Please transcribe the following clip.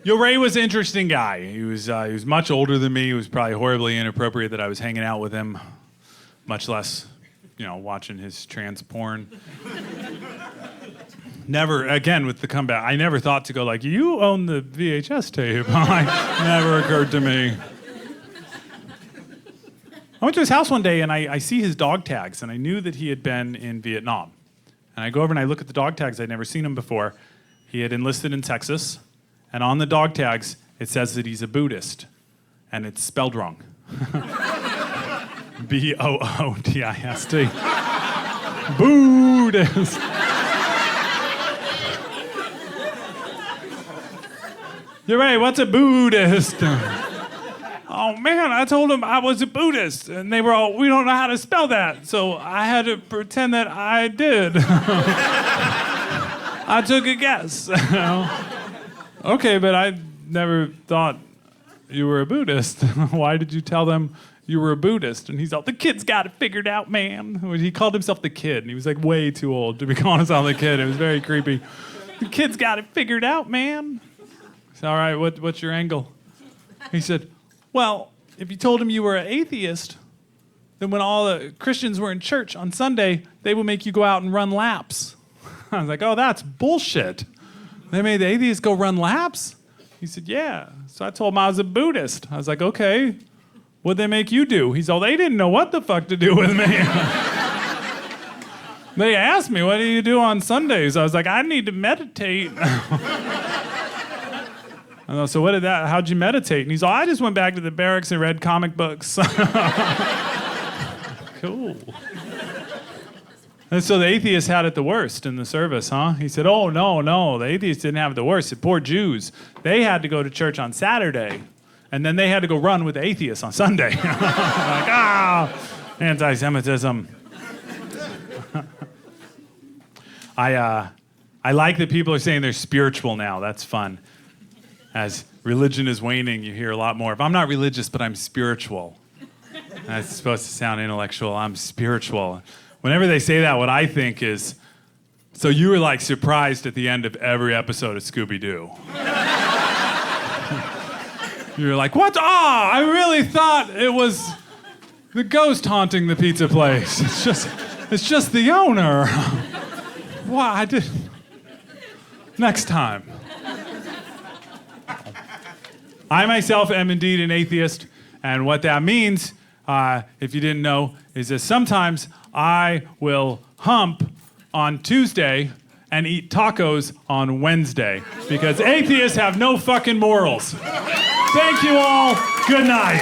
Yo, Ray was an interesting guy. He was much older than me. It was probably horribly inappropriate that I was hanging out with him, much less, watching his trans porn. Never, again, with the comeback, I never thought to go like, you own the VHS tape. Never occurred to me. I went to his house one day and I see his dog tags, and I knew that he had been in Vietnam. And I go over and I look at the dog tags. I'd never seen him before. He had enlisted in Texas, and on the dog tags, it says that he's a Boodist, and it's spelled wrong. Boodist. Boodist. You're right, what's a Buddhist? Oh man, I told them I was a Buddhist, and they were all, we don't know how to spell that, so I had to pretend that I did. I took a guess. Okay, but I never thought you were a Buddhist. Why did you tell them you were a Buddhist? And he's all, the kid's got it figured out, man. He called himself the kid, and he was like way too old to be calling himself the kid. It was very creepy. The kid's got it figured out, man. I said, all right, what's your angle? He said, well, if you told him you were an atheist, then when all the Christians were in church on Sunday, they would make you go out and run laps. I was like, oh, that's bullshit. They made the atheists go run laps? He said, yeah. So I told him I was a Buddhist. I was like, okay, what'd they make you do? He's all, they didn't know what the fuck to do with me. They asked me, what do you do on Sundays? I was like, I need to meditate. I know, so how'd you meditate? And he's all, I just went back to the barracks and read comic books. Cool. And so the atheists had it the worst in the service, huh? He said, oh, no, the atheists didn't have it the worst. The poor Jews, they had to go to church on Saturday, and then they had to go run with the atheists on Sunday. Like, anti-Semitism. I like that people are saying they're spiritual now. That's fun. As religion is waning, you hear a lot more. If I'm not religious, but I'm spiritual. That's supposed to sound intellectual. I'm spiritual. Whenever they say that, what I think is, so you were like surprised at the end of every episode of Scooby-Doo. You were like, what? I really thought it was the ghost haunting the pizza place. It's just the owner. Why? I did. Next time. I myself am indeed an atheist, and what that means, if you didn't know, is that sometimes I will hump on Tuesday and eat tacos on Wednesday, because atheists have no fucking morals. Thank you all. Good night.